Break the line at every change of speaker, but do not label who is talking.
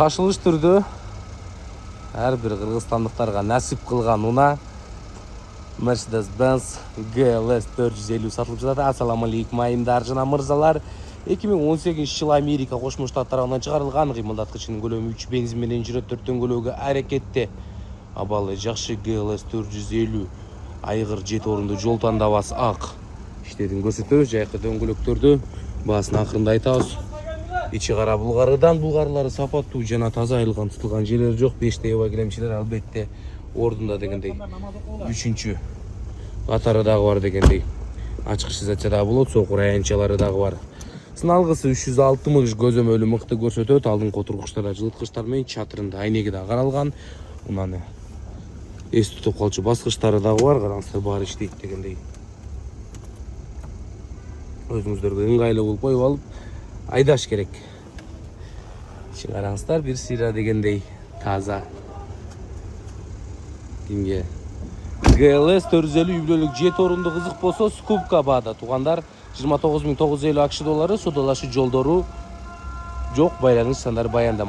шашылыш түрдө ар бир кыргызстандыктарга насип кылган уна Mercedes-Benz GLS 450 сатылып жатат. Ассаламу алейкум айымдар жана мырзалар. 2018 Америка Кошмо Штаттарынан чыгарылган кыймылдаткычынын көлөмү 3 бензин менен жүрөт, 4 дөңгөлөгү аракетте. Абалы жакшы GLS 450 айгыр 7 орунду жол тандабасы ак. Иштедин көрсөтөбүз, жайкы дөңгөлөктөрдү баасын акырында айтабыз. Ичи кара булгарылары сапаттуу жана таза айылган тутулган жерлери жок. 5 эва килемчилер албетте ордунда дегендей. 3-чү катары дагы бар дегендей. Ачкычызатча дагы болот, сокур аянчалары дагы бар. Сыналгысы 360 көзөмөлү мыкты көрсөтөт. Алдыңкы отургучтар жылыткычтар менен чатырында айнеги да каралган. Унаны эс тутуп калчу баскычтары дагы бар. Караңыздар, баары иштейт дегендей. Өзүңүздөргө ыңгайлуу болуп коюп алып айдаш керек. Ишин караңыздар, бир сыйра дегендей таза. Кимге GLS 450 үй бүлөлүк 7 орунду кызык болсо, скупка баада туугандар 29.950 акш доллары. Содалашуу жолдору жок, байланыш сандар баяндама.